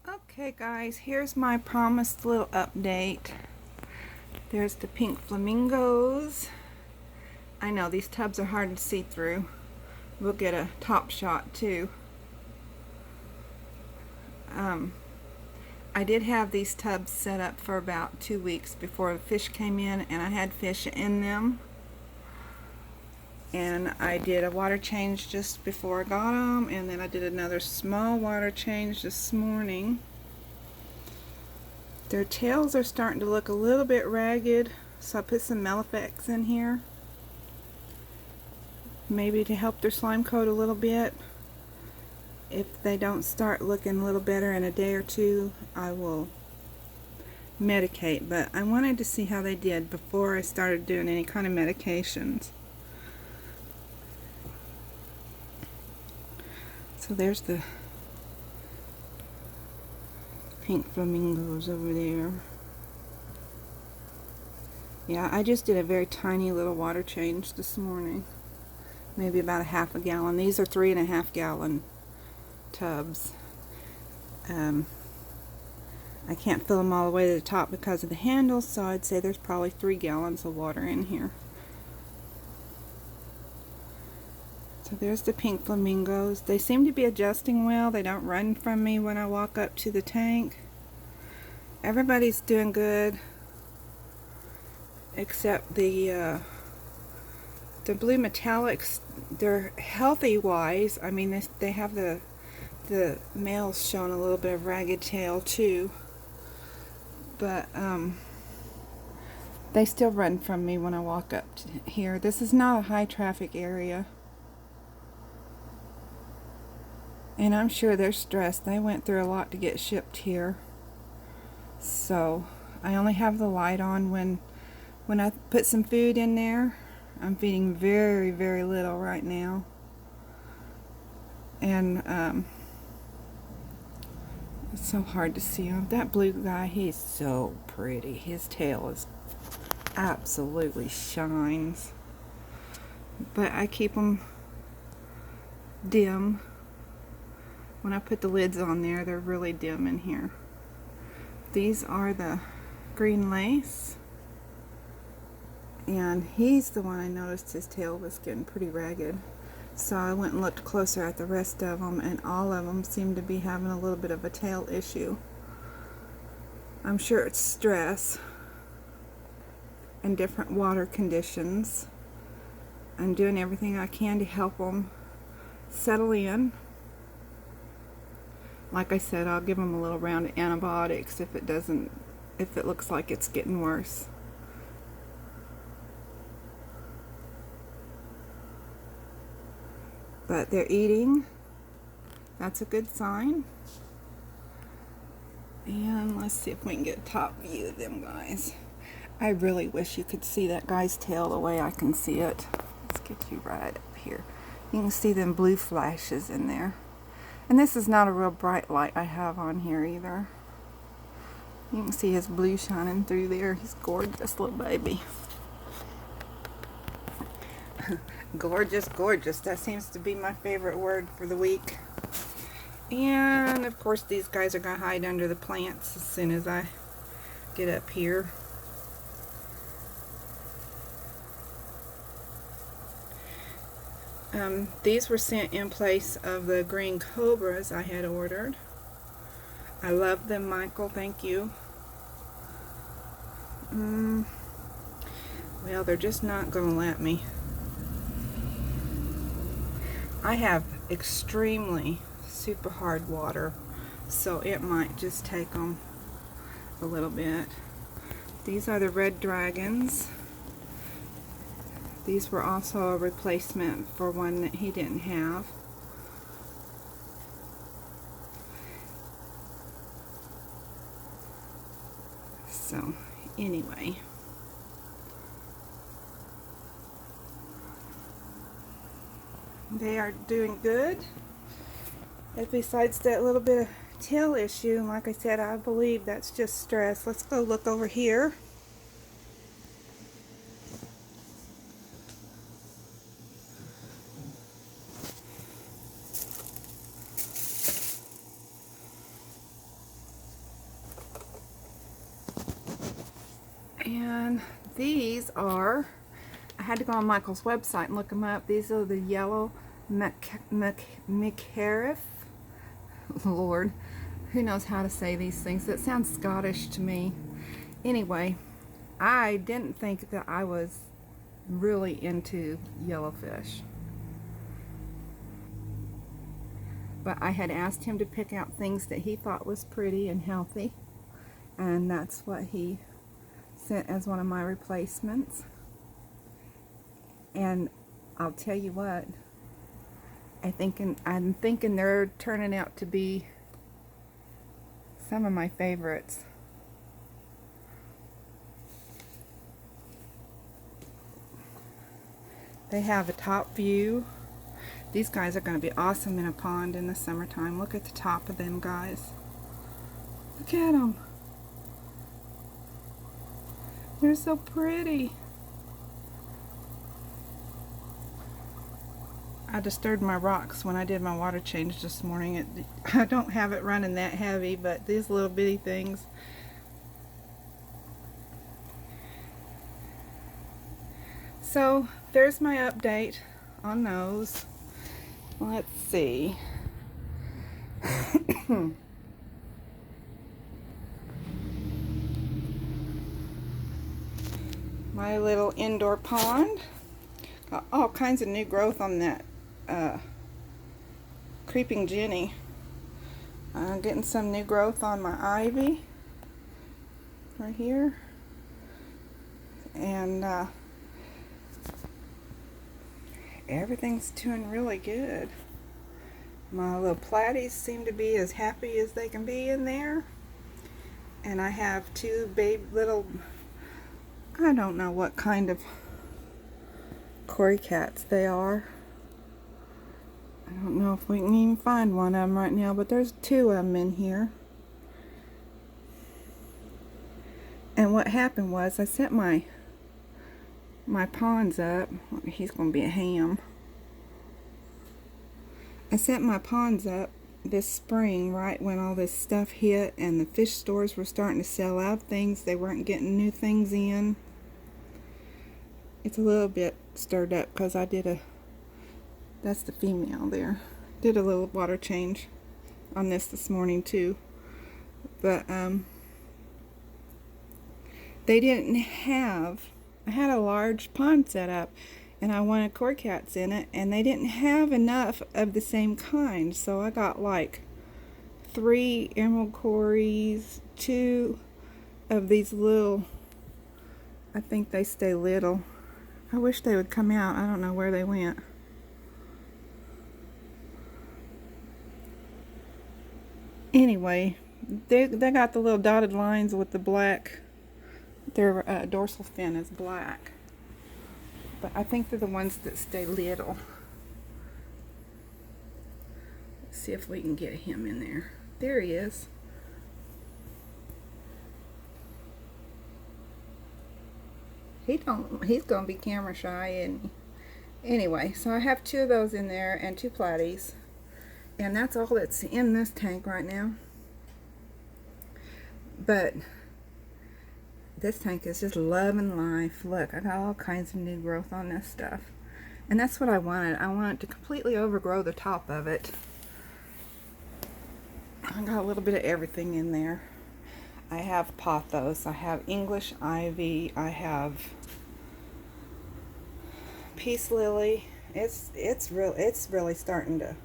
Okay guys, here's my promised little update. There's the pink flamingos. I know these tubs are hard to see through. We'll get a top shot too. I did have these tubs set up for about 2 weeks before the fish came in, and I had fish in them. And I did a water change just before I got them, and then I did another small water change this morning. Their tails are starting to look a little bit ragged, so I put some Melifex in here, maybe to help their slime coat a little bit. If they don't start looking a little better in a day or two, I will medicate, but I wanted to see how they did before I started doing any kind of medications. So there's the pink flamingos over there. Yeah, I just did a very tiny little water change this morning, maybe about a half a gallon. These are 3.5 gallon tubs. I can't fill them all the way to the top because of the handles, so I'd say there's probably 3 gallons of water in here. So there's the pink flamingos. They seem to be adjusting well. They don't run from me when I walk up to the tank. Everybody's doing good except the blue metallics. They're healthy wise. I mean, they have the males showing a little bit of ragged tail too, but they still run from me when I walk up to here. This is not a high traffic area, and I'm sure they're stressed. They went through a lot to get shipped here, so I only have the light on when I put some food in there. I'm feeding very, very little right now, and it's so hard to see him. That blue guy, he's so pretty. His tail is absolutely shines. But I keep them dim. When I put the lids on there, they're really dim in here. These are the green lace. And he's the one I noticed his tail was getting pretty ragged. So I went and looked closer at the rest of them, and all of them seem to be having a little bit of a tail issue. I'm sure it's stress and different water conditions. I'm doing everything I can to help them settle in. Like I said, I'll give them a little round of antibiotics if it looks like it's getting worse. But they're eating. That's a good sign. And let's see if we can get a top view of them guys. I really wish you could see that guy's tail the way I can see it. Let's get you right up here. You can see them blue flashes in there. And this is not a real bright light I have on here either. You can see his blue shining through there. He's gorgeous little baby. Gorgeous, gorgeous. That seems to be my favorite word for the week. And of course these guys are going to hide under the plants as soon as I get up here. These were sent in place of the green cobras I had ordered. I love them, Michael. Thank you. Well, they're just not going to let me. I have extremely super hard water, so it might just take them a little bit. These are the red dragons. These were also a replacement for one that he didn't have. So anyway, they are doing good. And besides that little bit of tail issue, and like I said, I believe that's just stress. Let's go look over here. And these are, I had to go on Michael's website and look them up. These are the yellow McCariff. Lord, who knows how to say these things? That sounds Scottish to me. Anyway, I didn't think that I was really into yellowfish. But I had asked him to pick out things that he thought was pretty and healthy. And that's what he sent as one of my replacements. And I'll tell you what, I'm thinking they're turning out to be some of my favorites. They have a top view. These guys are going to be awesome in a pond in the summertime. Look at the top of them guys. Look at them. They're so pretty. I disturbed my rocks when I did my water change this morning. I don't have it running that heavy, but these little bitty things. So there's my update on those. Let's see. My little indoor pond. Got all kinds of new growth on that creeping Jenny. Getting some new growth on my ivy right here. And everything's doing really good. My little platies seem to be as happy as they can be in there. And I have two little, I don't know what kind of cory cats they are. I don't know if we can even find one of them right now, but there's two of them in here. And what happened was I set my ponds up. He's going to be a ham. I set my ponds up this spring right when all this stuff hit and the fish stores were starting to sell out things. They weren't getting new things in. It's a little bit stirred up because I did that's the female there. Did a little water change on this morning too. But they didn't have, I had a large pond set up and I wanted cory cats in it, and they didn't have enough of the same kind, so I got like 3 emerald cories, 2 of these little, I think they stay little. I wish they would come out. I don't know where they went. Anyway, they got the little dotted lines with the black. Their dorsal fin is black. But I think they're the ones that stay little. Let's see if we can get him in there. There he is. He's gonna be camera shy, and anyway, so I have 2 of those in there and 2 platies, and that's all that's in this tank right now. But this tank is just loving life. Look, I got all kinds of new growth on this stuff, and that's what I wanted. I wanted to completely overgrow the top of it. I got a little bit of everything in there. I have pothos, I have English ivy, I have peace lily. It's really starting to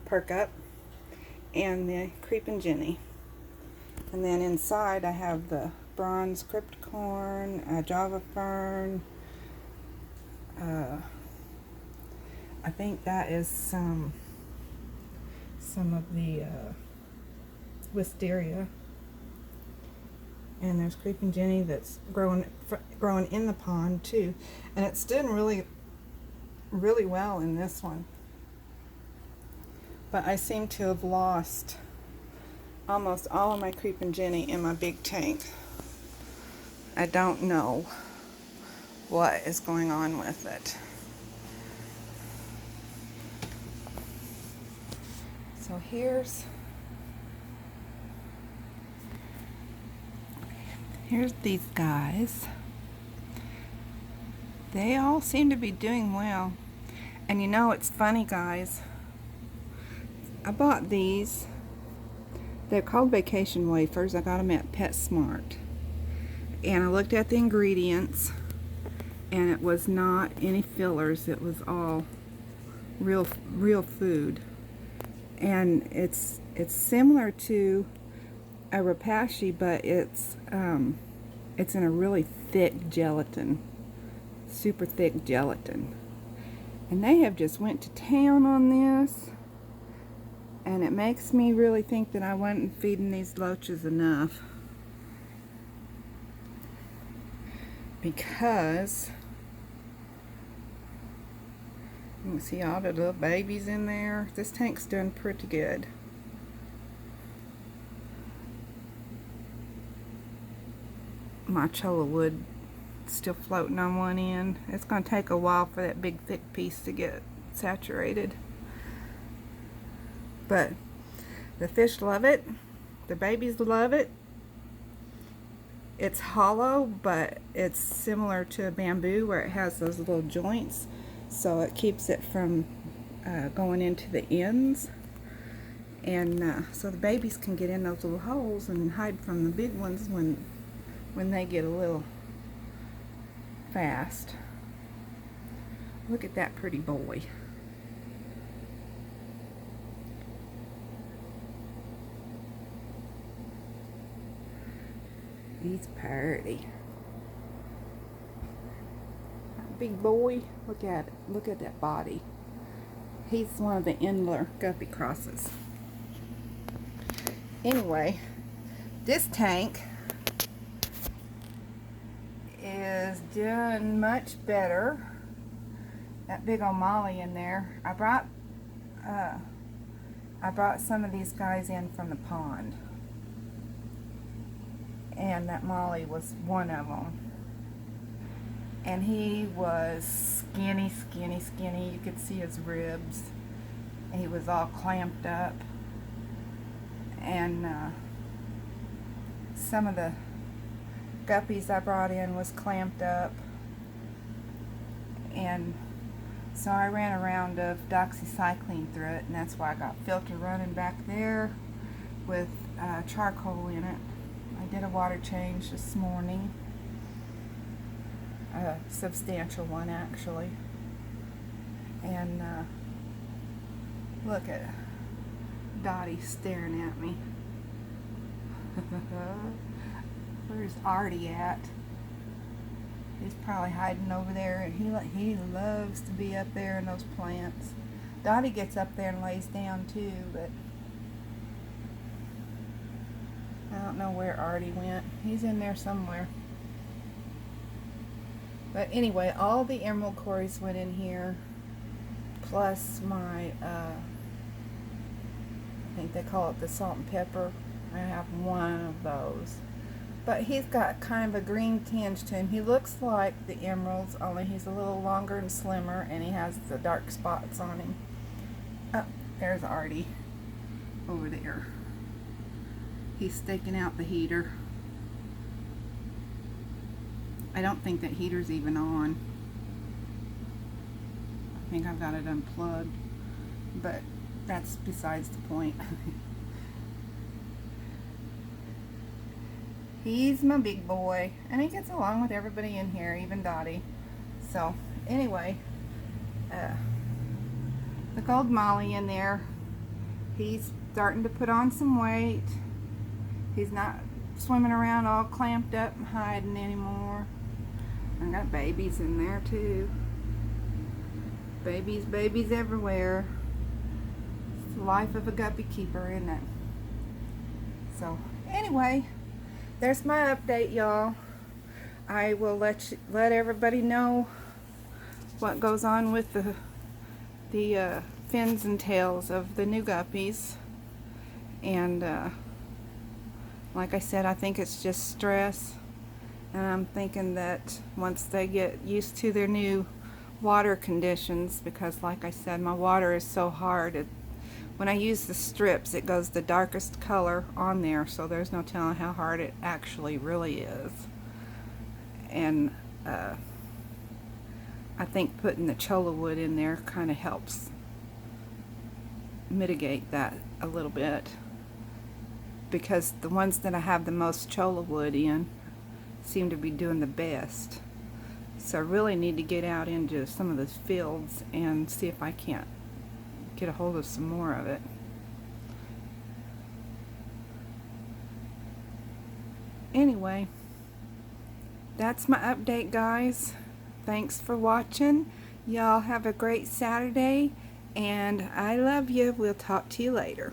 perk up, and the creeping Jenny. And then inside I have the bronze cryptocorn, Java fern. I think that is some of the wisteria. And there's creeping Jenny that's growing in the pond too, and it's doing really well in this one. But I seem to have lost almost all of my creeping Jenny in my big tank. I don't know what is going on with it. So here's Here's these guys. They all seem to be doing well. And you know, it's funny, guys. I bought these. They're called vacation wafers. I got them at PetSmart. And I looked at the ingredients, and it was not any fillers. It was all real food. And it's similar to a Repashy, but it's in a really thick gelatin, super thick gelatin. And they have just went to town on this, and it makes me really think that I wasn't feeding these loaches enough, because you can see all the little babies in there. This tank's doing pretty good. My cholla wood still floating on one end. It's going to take a while for that big thick piece to get saturated. But the fish love it. The babies love it. It's hollow, but it's similar to a bamboo where it has those little joints, so it keeps it from going into the ends. And so the babies can get in those little holes and hide from the big ones when they get a little fast. Look at that pretty boy. He's pretty. That big boy, look at it. Look at that body. He's one of the Endler Guppy crosses. Anyway, this tank is doing much better. That big old Molly in there. I brought some of these guys in from the pond, and that Molly was one of them. And he was skinny. You could see his ribs. He was all clamped up. And some of the guppies I brought in was clamped up. And so I ran a round of doxycycline through it, and that's why I got filter running back there with charcoal in it. I did a water change this morning, a substantial one actually. And look at Dottie staring at me. Where's Artie at? He's probably hiding over there, and he loves to be up there in those plants. Dottie gets up there and lays down too, but I don't know where Artie went. He's in there somewhere. But anyway, all the emerald cories went in here, plus my, I think they call it the salt and pepper. I have one of those. But he's got kind of a green tinge to him. He looks like the emeralds, only he's a little longer and slimmer, and he has the dark spots on him. Oh, there's Artie over there. He's staking out the heater. I don't think that heater's even on. I think I've got it unplugged, but that's besides the point. He's my big boy, and he gets along with everybody in here, even Dottie. So anyway, the gold Molly in there, he's starting to put on some weight. He's not swimming around all clamped up and hiding anymore. I got babies in there too. Babies everywhere. It's the life of a guppy keeper, isn't it? So anyway, there's my update, y'all. I will let everybody know what goes on with the fins and tails of the new guppies. And like I said, I think it's just stress. And I'm thinking that once they get used to their new water conditions, because like I said, my water is so hard, when I use the strips, it goes the darkest color on there, so there's no telling how hard it actually really is. And I think putting the cholla wood in there kind of helps mitigate that a little bit, because the ones that I have the most cholla wood in seem to be doing the best. So I really need to get out into some of those fields and see if I can't get a hold of some more of it. Anyway, that's my update, guys. Thanks for watching. Y'all have a great Saturday, and I love you. We'll talk to you later.